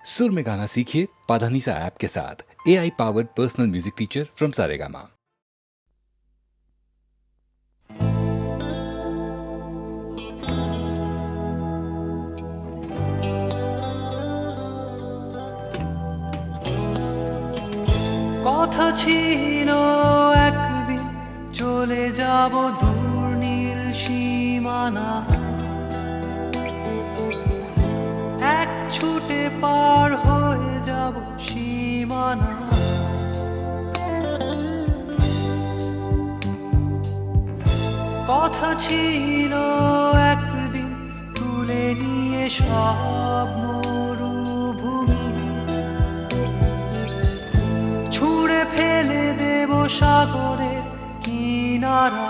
सुर में गाना सीखिए पाधानीसा ऐप के साथ। AI powered personal music teacher from Saregama. কথা ছিল একদিন চলে যাব দূর নীল সীমানা, এক ছুটে পার হয়ে যাব সীমানা। কথা ছিল একদিন তুলে নিয়ে সব মরুভূমি, ছুঁড়ে ফেলে দেব সাগরের কিনারা।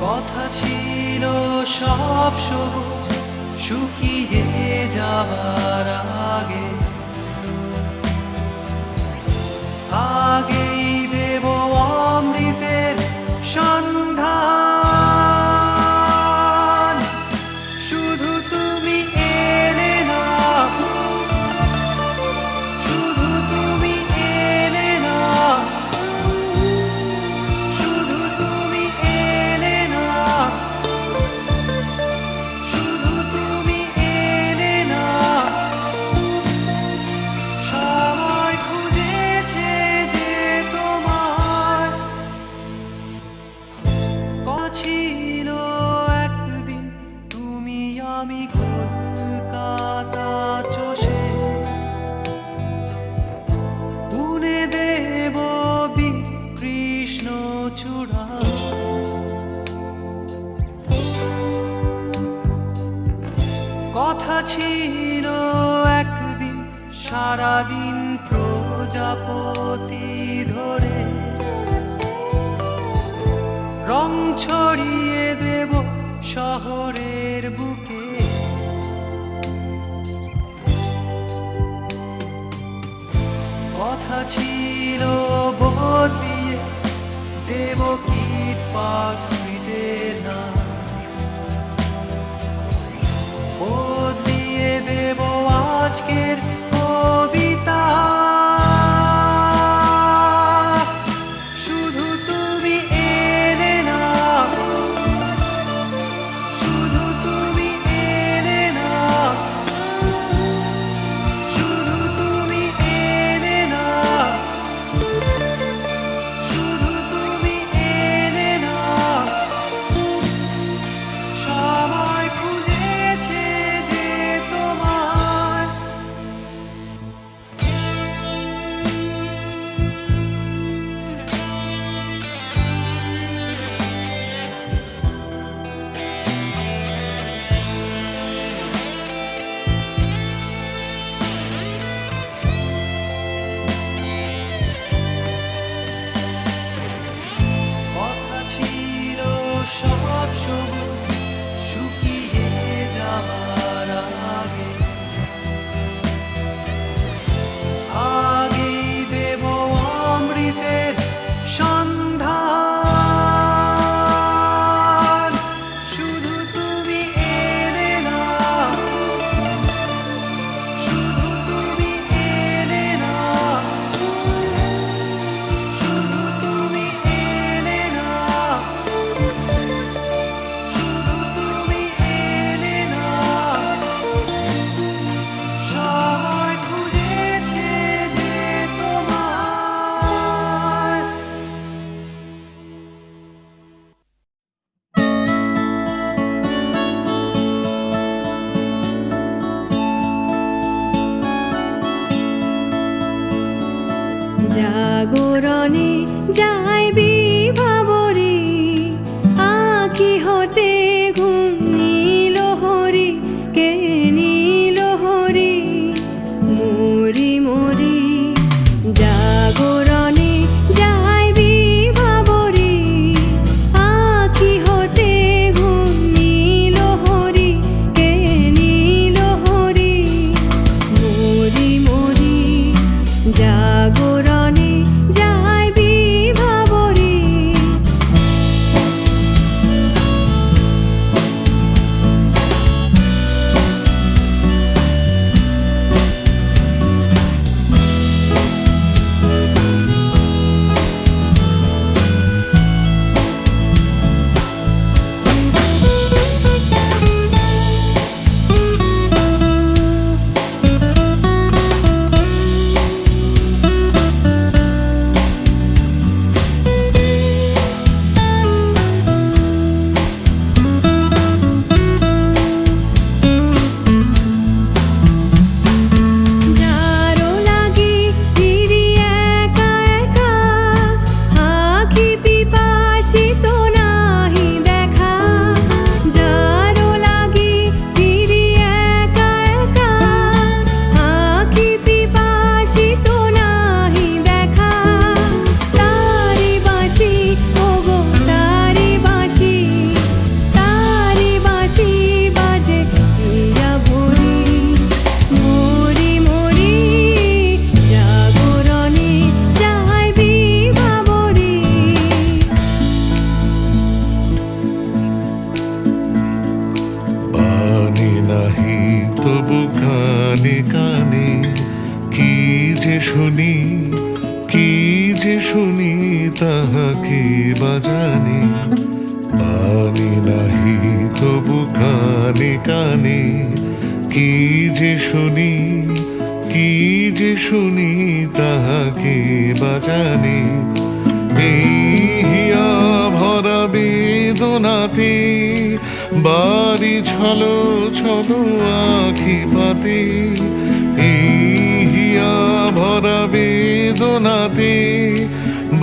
কথা ছিল সব সবুজ শুকিয়ে যাবার আগে, আগেই দেব অমৃতের সন্ধান। শুধু তুমি এলে না, শুধু তুমি এলে না, শুধু তুমি এলে না, শুধু তুমি এলে না। সবাই খুঁজেছে যে তোমার ছিল একদিন তুমি আমি কলকাতা চষে গুনে দেব বীর কৃষ্ণ চূড়া। কথা ছিল একদিন সারাদিন প্রজাপতি ধরে রং ছড়িয়ে দেব শহরের বুকে। কথা ছিল বদলিয়ে দেব কিট পার্ক স্ট্রিটের নাম, বদলিয়ে দেব আজকের কবিতা। শুধু তুমি এলে না, শুধু তুমি এলে না, শুধু তুমি এলে না, শুধু তুমি এলে না। সবাই খুঁজেছে যে তোমার কথা ছিল সব সবুজ শুকিয়ে যাবার আগে, আগেই দেব অমৃতের সন্ধান। শুধু তুমি এলে না, শুধু তুমি এলে না, শুধু তুমি এলে না, শুধু তুমি এলে না। সবাই খুঁজেছে যে তোমার জাগরণে যাই বিভাবরে, আঁখি হতে ঘুম নীল হরি, কে নীল হরি মরি মরি। জাগরণে যাই বিভাবরে, আঁখি হতে ঘুম নীল হরি, কে নীল হরি মরি মরি। জাগরণে যাই বিভাবরে, কানে কানে কি যে শুনি, কি যে শুনি তাহাকে বাজানে। পানি নাহি তবু কানে কানে কি যে শুনি, কি যে শুনি তাহাকে বাজানে। এই হিয়া ভরা বেদনাতে বাড়ি ছলো ছলো আখি পাতে। এই হিয়া ভরা বেদনাতে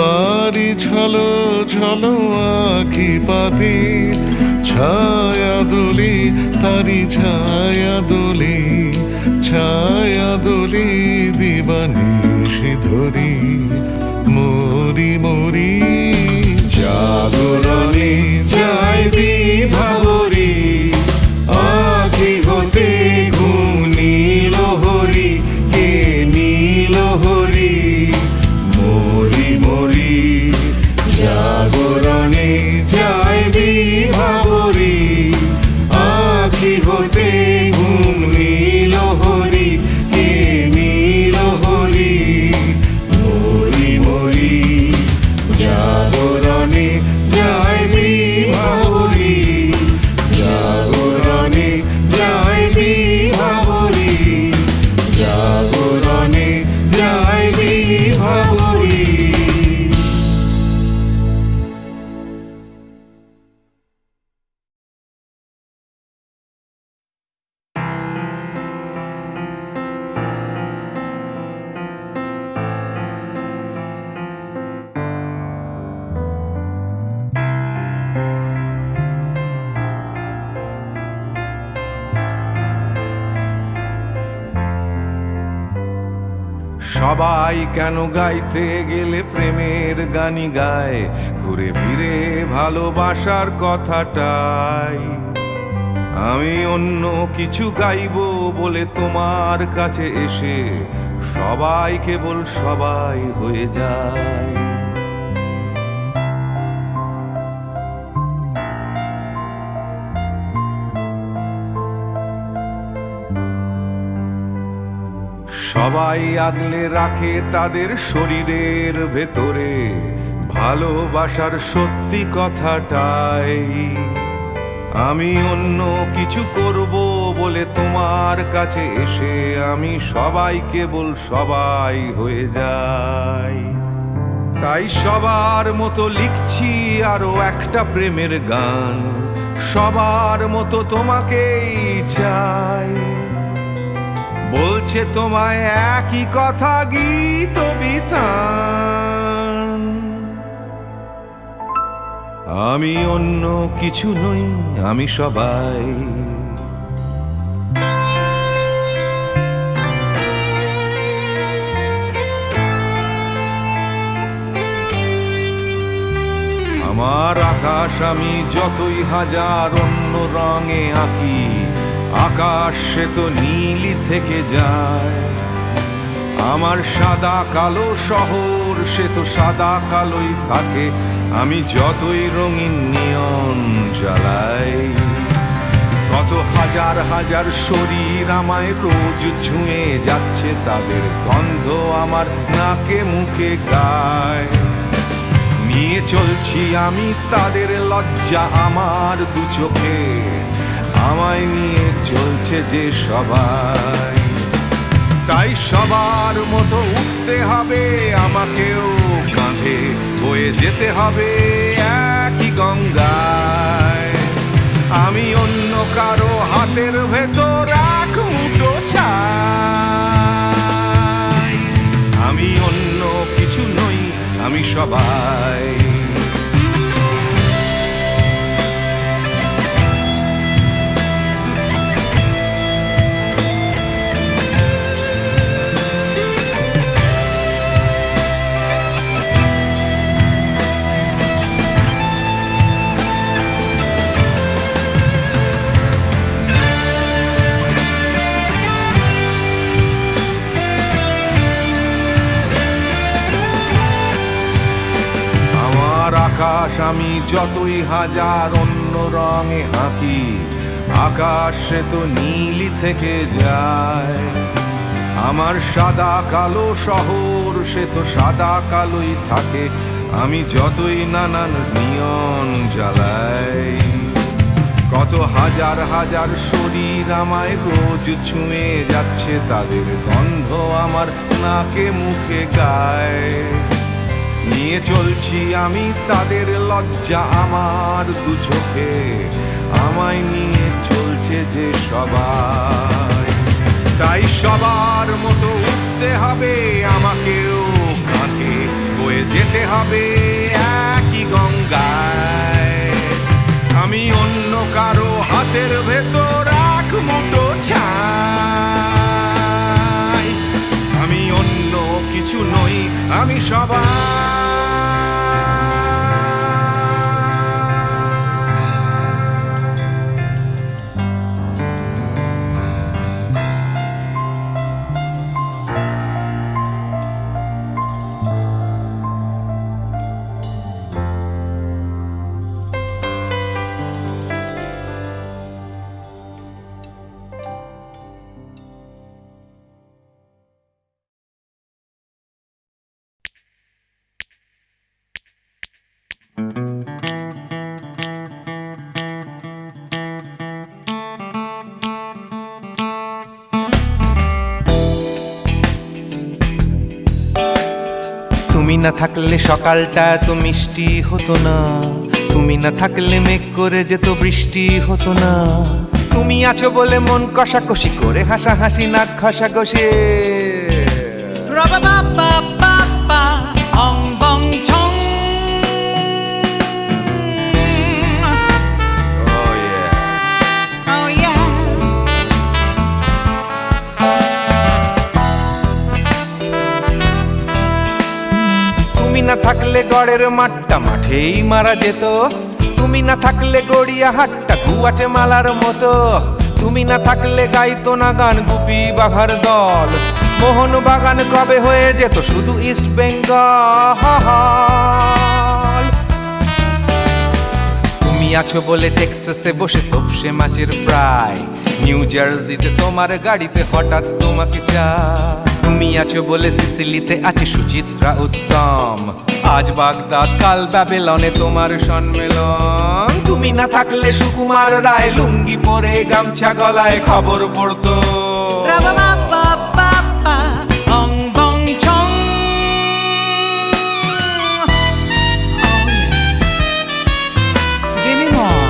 বাড়ি ছলো ছলো আখি পাতে। ছায়া দোলে তারি ছায়া দোলে, ছায়া দোলে দিবানিশি ধরি মরি মরি। জাগরণে যায় বিভাবরী আখি হতে ঘুম নীল হরি, কে নীল হরি মরি মরি। জাগরণে যায় বিভাবরী আখি হতে ঘুম নীল হরি, কে নীল হরি মরি মরি। জাগরণে যায় বিভাবরী, জাগরণে যায় বিভাবরী, জাগরণে যায় বিভাবরী। সবাই কেন গাইতে গেলে প্রেমের গানি গায়, ঘুরে ফিরে ভালোবাসার কথাটাই। আমি অন্য কিছু গাইবো বলে তোমার কাছে এসে সবাই কেবল সবাই হয়ে যায়। সবাই আগলে রাখে তাদের শরীরের ভেতরে ভালোবাসার সত্যি কথাটাই। আমি অন্য কিছু করব বলে তোমার কাছে এসে আমি সবাই কেবল সবাই হয়ে যাই। তাই সবার মতো লিখছি আরো একটা প্রেমের গান, সবার মতো তোমাকেই চাই। বলছে তোমায় একই কথা গীত বিতান। আমি অন্য কিছু নই, আমি সবাই। আমার আকাশ আমি যতই হাজার অন্য রঙে আঁকি, আকাশ সে তো নীলই থেকে যায়। আমার সাদা কালো শহর সে তো সাদা কালোই থাকে, আমি যতই রঙিন নিয়ন জ্বালাই। কত হাজার হাজার শরীর আমায় রোজ ছুঁয়ে যাচ্ছে, তাদের গন্ধ আমার নাকে মুখে গায়। নিয়ে চলছি আমি তাদের লজ্জা আমার দু চোখে, আমায় নিয়ে চলছে যে সবাই। তাই সবার মতো উঠতে হবে আমাকেও, কাঁধে বয়ে যেতে হবে একই গঙ্গায়। আমি অন্য কারো হাতের ভেতর এক মুঠো ছাই। আমি অন্য কিছু নই, আমি সবাই। আকাশ আমি যতই হাজার অন্য রঙে আঁকি, আকাশ সে তো নীলই থেকে যায়। আমার সাদা কালো শহর সে তো সাদা কালোই থাকে, আমি যতই নানান নিয়ন জ্বালাই। কত হাজার হাজার শরীর আমায় রোজ ছুঁয়ে যাচ্ছে, তাদের গন্ধ আমার নাকে মুখে গায়। নিয়ে চলছি আমি তাদের লজ্জা আমার দু চোখে, আমায় নিয়ে চলছে যে সবাই। তাই সবার মতো উঠতে হবে আমাকেও, কাঁধে বয়ে যেতে হবে একই গঙ্গায়। আমি অন্য কারো হাতের ভেতর এক মুঠো ছাই, আমি অন্য কিছু নই, আমি সবাই। তুমি না থাকলে সকালটা এত মিষ্টি হতো না, তুমি না থাকলে মেঘ করে যেত বৃষ্টি হতো না। তুমি আছো বলে মন কষাকষি করে হাসাহাসি নাক ঘষাঘষি। Ra-ba-ba-ba-ba-ba, ong bong chong. Oh yeah. Oh yeah. তুমি না থাকলে গড়ের মাঠটা মাঠেই মারা যেত, তুমি না থাকলে গড়িয়া হাটটা গুয়াটে মালার মতো। তুমি না থাকলে গাইতো না গান গুপি বাঘার দল, মোহন বাগান কবে হয়ে যেত শুধু ইস্ট বেঙ্গল। তুমি আছো বলে টেক্সাসে বসে তোপসে মাছের ফ্রাই, নিউ জার্সিতে তোমার গাড়িতে হঠাৎ তোমাকে চাই। তুমি আছো বলে সিসিলিতে আছে সুচিত্রা উত্তম, আজ বাগদাদ কাল ব্যাবিলনে তোমার সম্মেলন। তুমি না থাকলে সুকুমার রায় লুঙ্গি পরে গামছা গলায় খবর পড়তো। Ra-ba-ba-ba-ba-ba, ong bong chong. Oh yeah. Give me more.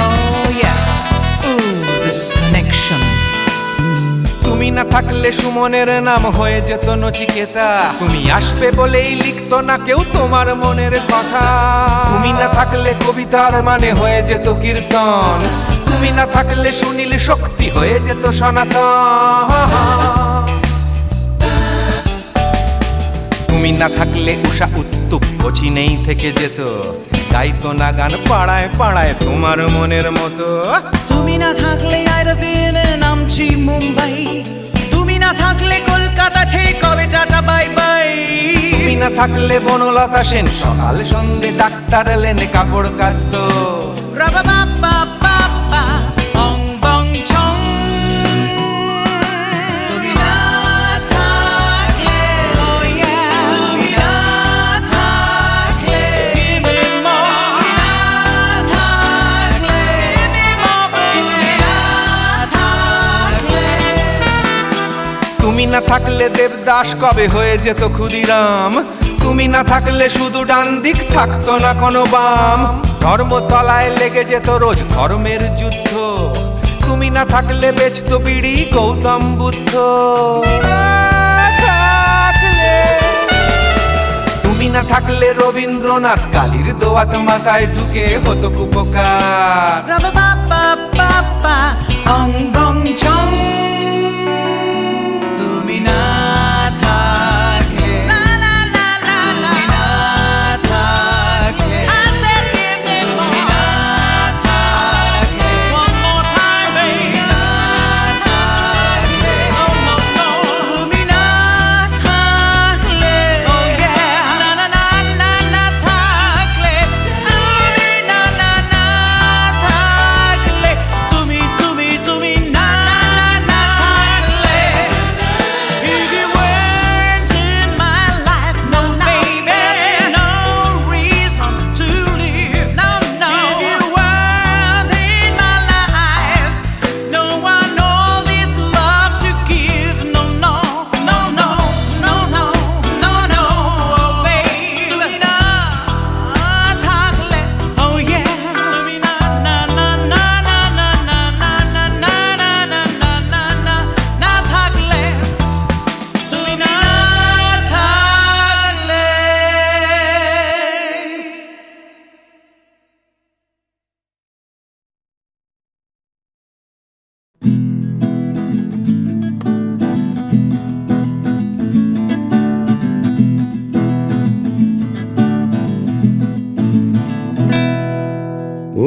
Oh yeah. Ooh, this connection. তুমি না থাকলে সুমনের নাম হয়ে যেত নচিকেতা, তুমি আসবে বলেই লিখতো না কেউ তোমার মনের কথা। তুমি না থাকলে কবিতার মানে হয়ে যেত কীর্তন, তুমি না থাকলে সুনীল শক্তি হয়ে যেত সনাতন। তুমি না থাকলে উষা উত্তুপ নেই থেকে যেত, গাইতো না গান পাড়ায় পাড়ায় তোমার মনের মতো। তুমি না থাকলে আইরা পেনে নামছি মুম্বাই, তুমি না থাকলে কলকাতা ছেড়ে কবে টাটা বাই বাই। তুমি না থাকলে বনলতা সেন সকাল সন্ধে ডাক্তার লেনে কাপড় কাচতো। Ra-ba-ba-ba-ba-ba, ong bong chong. তুমি না থাকলে, oh yeah. তুমি না থাকলে, give me more. তুমি না থাকলে, give me more. তুমি না থাকলে, তুমি না থাকলে দেবদাস কবে হয়ে যেত ক্ষুদিরাম, তুমি না থাকলে শুধু ডান দিক থাকতো না কোনো বাম। ধর্মতলায় লেগে যেত রোজ ধর্মের যুদ্ধ, তুমি না থাকলে বেচতো বিড়ি গৌতম বুদ্ধ। তুমি না থাকলে রবীন্দ্রনাথ কালীর দোয়াত মাথায় ঢুকে হতো কুপকার। Ra-ba-ba-ba-ba-ba, ong bong chong. তুমি না থাকলে, la la la la la. তুমি না থাকলে, I said give me more. তুমি না থাকলে, one more time baby. তুমি না থাকলে, oh no no. তুমি না থাকলে, oh yeah. না না না না না থাকলে, তুমি না না না থাকলে, তুমি না না না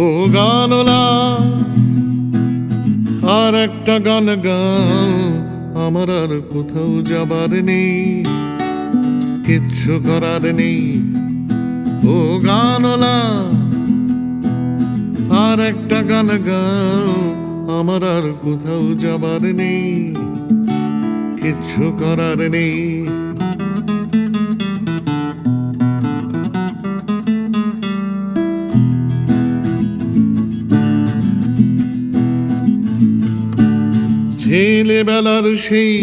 ও গানলা আর একটা গান গাও, আমার আর কোথাও যাবার নেই, কিচ্ছু করার নেই। ও গানলা আর একটা গান গাও, আমার আর কোথাও যাবার নেই, কিচ্ছু করার নেই। ছেলেবেলার সেই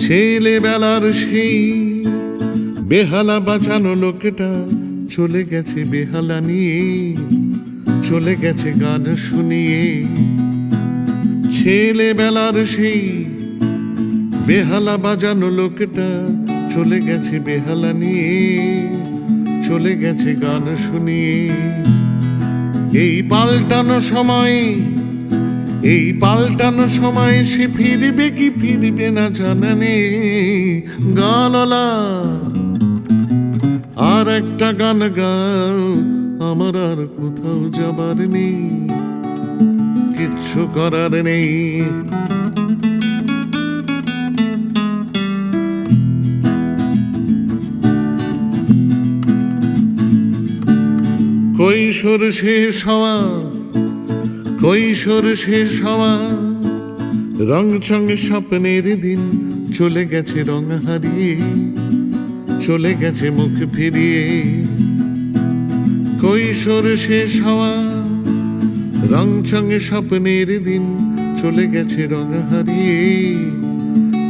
ছেলেবেলার সেই বেহালা বাঁচানো লোকটা চলে গেছে বেহালা নিয়ে, চলে গেছে গান শুনিয়ে। ছেলেবেলার সেই বেহালা বাজানো লোকটা চলে গেছে বেহালা নিয়ে, চলে গেছে গান শুনিয়ে। এই পাল্টানো সময়, এই পাল্টানো সময় সে ফিরবে কি ফিরবে না জানা নেই। গানলা আর একটা গান গাও, আমার আর কোথাও যাবার নেই, কিচ্ছু করার নেই। কৈশোর শেষ হওয়া, কৈশোর শেষ হওয়া, রং চঙে স্বপ্নের দিন চলে গেছে রং হারিয়ে, চলে গেছে মুখ ফিরিয়ে। কৈশোর শেষ হওয়া, রং চঙে স্বপ্নের দিন চলে গেছে রং হারিয়ে,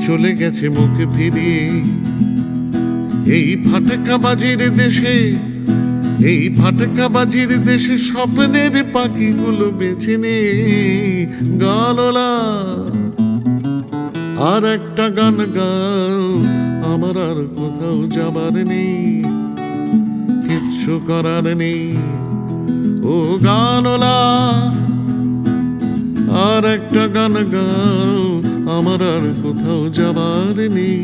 চলে গেছে মুখ ফিরিয়ে। এই ফাটকাবাজির দেশে, এই ফাটকাবাজির দেশে স্বপ্নের পাখিগুলো বেছে নে। গানলা আর একটা গান গাও, আমার আর কোথাও যাবার নেই, কিচ্ছু করার নেই। ও গানলা আর একটা গান গাও, আমার আর কোথাও যাবার নেই,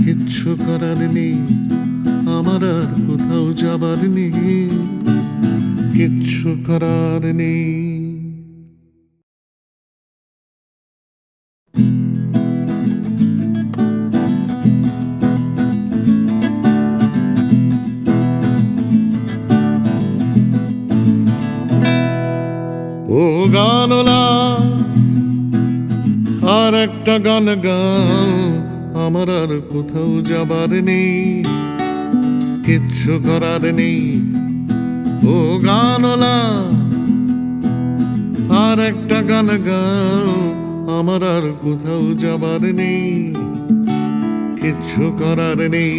কিচ্ছু করার নেই। আমার আর কোথাও যাবার নেই, কিচ্ছু করার নেই। ও গানলা আর একটা গান গাও, আমার আর কোথাও যাবার নেই, কিচ্ছু করার নেই। ও গানলা আর একটা গান গাও, আমার আর কোথাও যাবার নেই, কিচ্ছু করার নেই।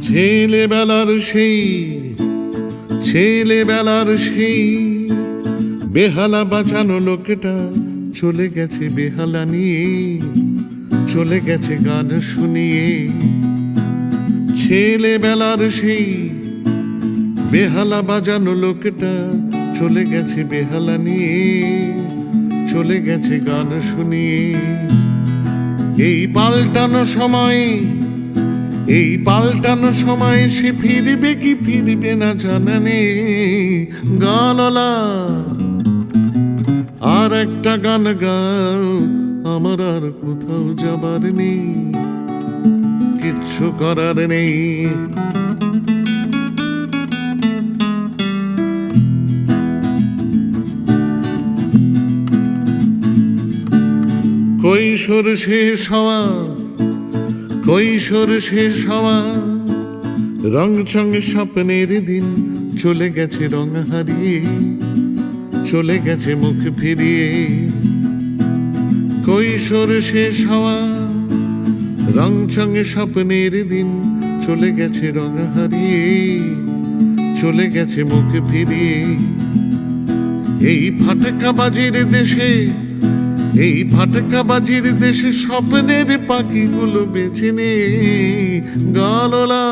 ছেলেবেলার সেই ছেলেবেলার সেই বেহালা বাঁচানো লোকটা চলে গেছে বেহালা নিয়ে, চলে গেছে গান শুনিয়ে। ছেলেবেলার সেই বেহালা বাজানো লোকটা চলে গেছে বেহালা নিয়ে, চলে গেছে গান শুনিয়ে। এই পাল্টানো সময়, এই পাল্টানো সময় সে ফিরবে কি ফিরবে না জানা নেই। গানলা আর একটা গান গাও, আমার আর কোথাও যাবার নেই, কিচ্ছু করার নেই। কৈশোর শেষ হওয়া, কৈশোর শেষ হওয়া, রং চঙে স্বপ্নের দিন চলে গেছে রং হারিয়ে, চলে গেছে মুখ ফিরিয়ে। কৈশোর শেষ হওয়া, রং চঙে স্বপ্নের দিন চলে গেছে রং হারিয়ে, চলে গেছে মুখ ফিরিয়ে। এই ফাটকাবাজির দেশে, এই ফাটকাবাজির দেশে স্বপ্নের পাখিগুলো বেছে নে। গানলা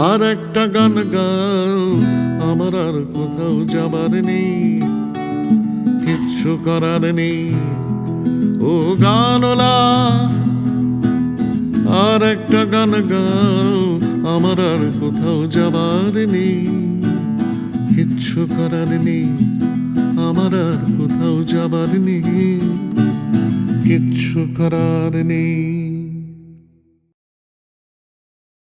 আর একটা গান গাও, আমার আর কোথাও যাবার নেই, কিচ্ছু করার নেই ও গানলা, আর একটা গান গাও, আমার আর কোথাও যাবার নেই, কিচ্ছু করার নেই, আমার আর কোথাও যাবার নেই, কিচ্ছু করার নেই।